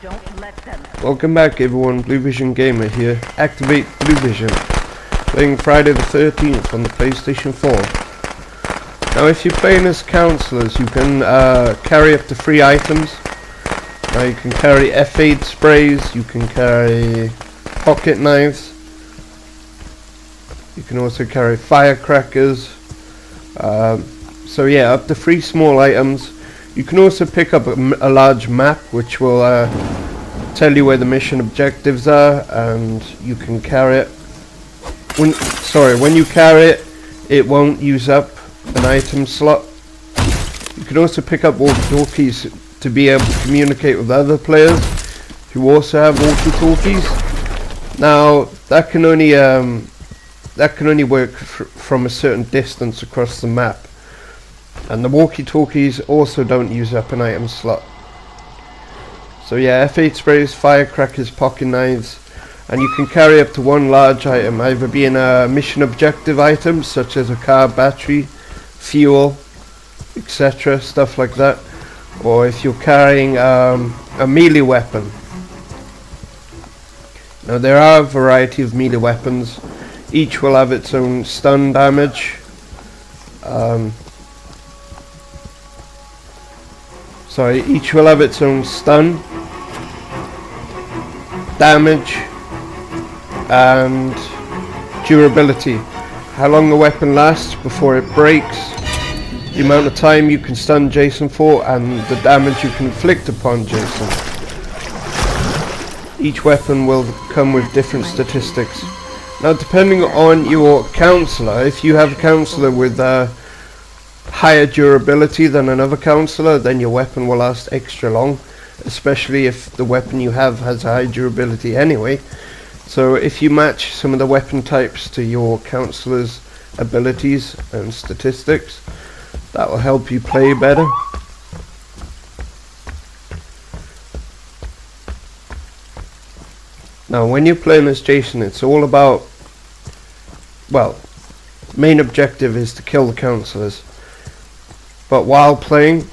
Don't let them. Welcome back everyone, Blue Vision Gamer here. Activate Blue Vision. Playing Friday the 13th on the PlayStation 4. Now if you're playing as counsellors, you can carry up to 3 items. Now you can carry F8 sprays, you can carry pocket knives. You can also carry firecrackers. So yeah, up to 3 small items. You can also pick up a large map which will tell you where the mission objectives are, and you can carry it. When you carry it, it won't use up an item slot. You can also pick up walkie-talkies to be able to communicate with other players who also have walkie-talkies. Now that can only work from a certain distance across the map, and the walkie-talkies also don't use up an item slot. So yeah, F8 sprays, firecrackers, pocket knives, and you can carry up to 1 large item, either being a mission objective item such as a car battery, fuel, etc., stuff like that, or if you're carrying a melee weapon. Now there are a variety of melee weapons. Each will have its own stun damage. Each will have its own stun damage and durability. How long the weapon lasts before it breaks, the amount of time you can stun Jason for, and the damage you can inflict upon Jason. Each weapon will come with different statistics. Now depending on your counsellor, if you have a counsellor with higher durability than another counsellor, then your weapon will last extra long, especially if the weapon you have has high durability anyway. So if you match some of the weapon types to your counselor's abilities and statistics, that will help you play better. Now when you're playing as Jason, it's all about, well, main objective is to kill the counselors. But while playing,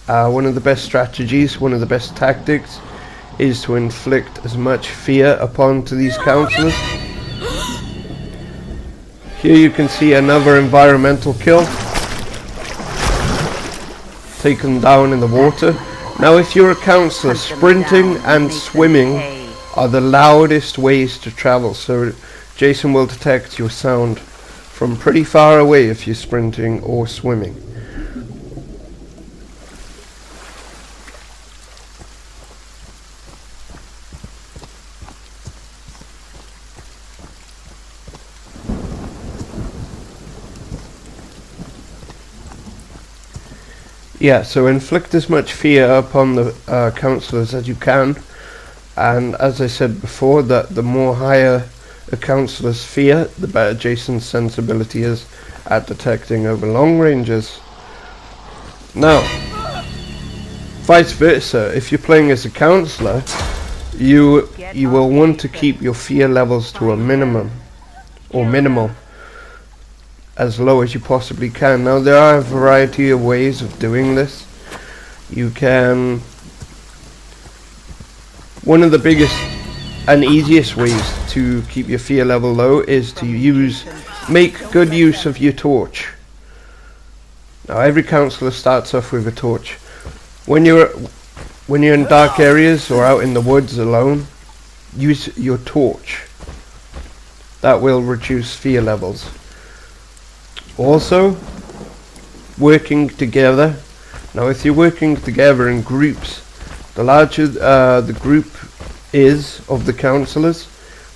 one of the best strategies, one of the best tactics, is to inflict as much fear upon to these counselors. Here you can see another environmental kill. Taken down in the water. Now if you're a counsellor, sprinting and swimming are the loudest ways to travel, so Jason will detect your sound from pretty far away if you're sprinting or swimming. Yeah, so inflict as much fear upon the counsellors as you can, and as I said before, that the more higher a counsellor's fear, the better Jason's sensibility is at detecting over long ranges. Now, vice versa, if you're playing as a counsellor, you will want to keep your fear levels to a minimum, or minimal, as low as you possibly can. Now there are a variety of ways of doing this. You can, one of the biggest and easiest ways to keep your fear level low is to make good use of your torch. Now every counsellor starts off with a torch. When you're in dark areas or out in the woods alone, use your torch. That will reduce fear levels. Also, working together. Now if you're working together in groups, the larger the group is of the counsellors,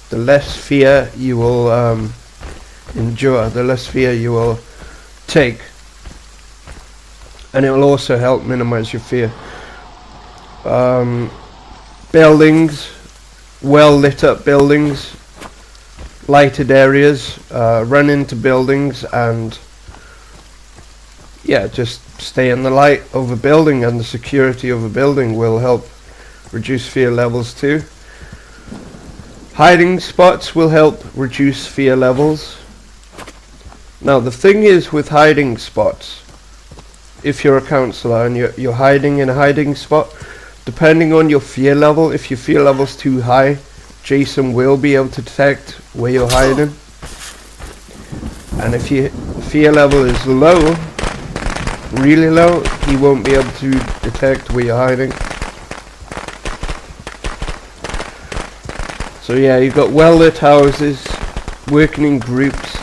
the less fear you will endure, the less fear you will take, and it will also help minimize your fear. Buildings, well lit up buildings, lighted areas, run into buildings and yeah, just stay in the light of a building, and the security of a building will help reduce fear levels too. Hiding spots will help reduce fear levels. Now the thing is with hiding spots, if you're a counsellor and you're hiding in a hiding spot, Depending on your fear level, if your fear level's too high, Jason will be able to detect where you're hiding. And if your fear level is low, really low, he won't be able to detect where you're hiding. So yeah, you've got well-lit houses, working in groups,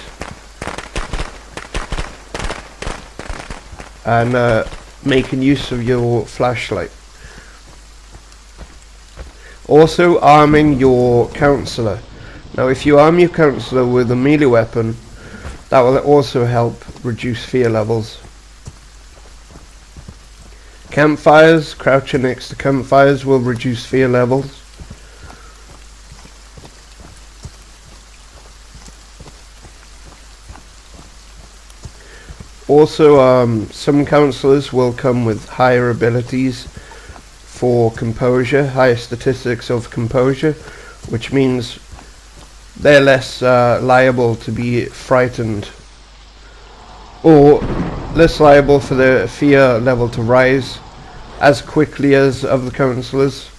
and making use of your flashlight. Also arming your counselor. Now if you arm your counselor with a melee weapon, that will also help reduce fear levels. Campfires, crouching next to campfires will reduce fear levels. Also, some counselors will come with higher abilities for composure, higher statistics of composure, which means they're less liable to be frightened, or less liable for the fear level to rise as quickly as other counselors.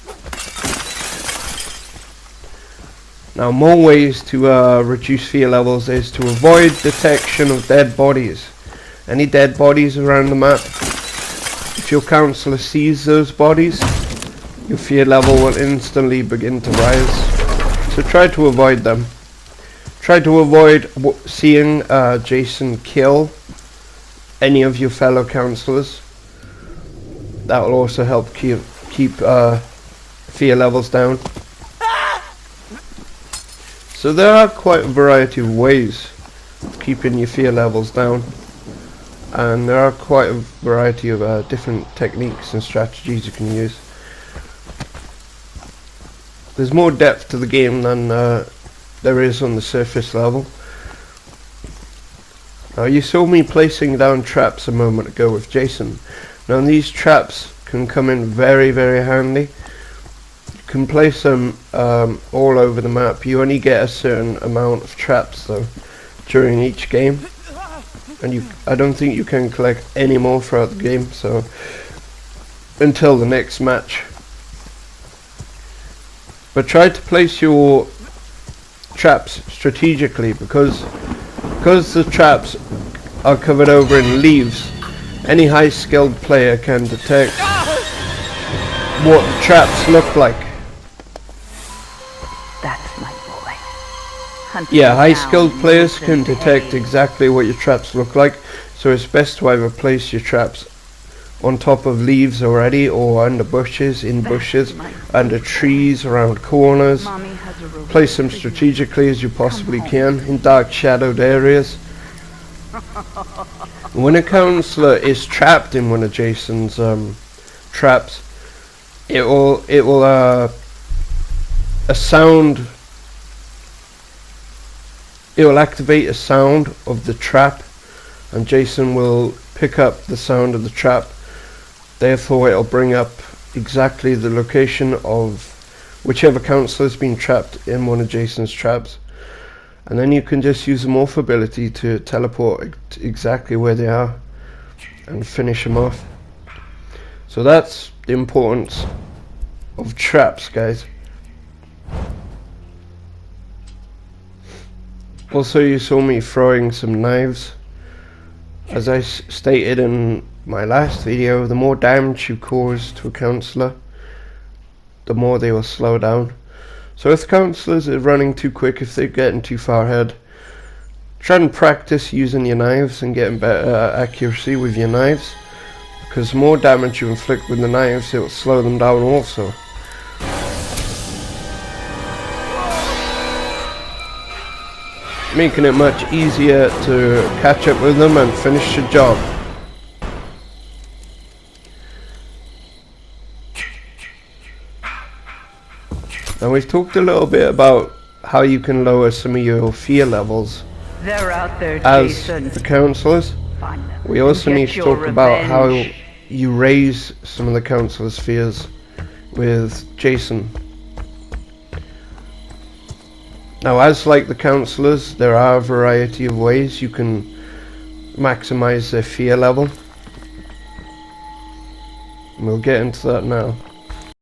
Now, more ways to reduce fear levels is to avoid detection of dead bodies. Any dead bodies around the map, if your counselor sees those bodies, your fear level will instantly begin to rise. So try to avoid them. Try to avoid seeing Jason kill any of your fellow counselors. That will also help keep fear levels down. So there are quite a variety of ways of keeping your fear levels down. And there are quite a variety of different techniques and strategies you can use. There's more depth to the game than there is on the surface level. Now, you saw me placing down traps a moment ago with Jason. Now these traps can come in very, very handy. You can place them all over the map. You only get a certain amount of traps though during each game. And I don't think you can collect any more throughout the game, so until the next match. But try to place your traps strategically, because the traps are covered over in leaves. Any high skilled player can detect what the traps look like. That's my boy. Yeah, high skilled players can detect exactly what your traps look like, so it's best to either place your traps on top of leaves already, or under bushes, in bushes, under trees, around corners. Place them strategically as you possibly can, in dark shadowed areas. When a counselor is trapped in one of Jason's traps, it will activate a sound of the trap, and Jason will pick up the sound of the trap. Therefore, it'll bring up exactly the location of whichever counselor's been trapped in one of Jason's traps, and then you can just use the morph ability to teleport exactly where they are and finish them off. So that's the importance of traps, guys. Also, you saw me throwing some knives. As I stated in my last video, the more damage you cause to a counselor, the more they will slow down. So if the counselors are running too quick, if they're getting too far ahead, try and practice using your knives and getting better accuracy with your knives, because the more damage you inflict with the knives, it will slow them down also. Making it much easier to catch up with them and finish the job. Now, we've talked a little bit about how you can lower some of your fear levels They're out there, as Jason. the counselors. We also need to talk about how you raise some of the counselors' fears with Jason. Now, as like the counselors, there are a variety of ways you can maximize their fear level. And we'll get into that now.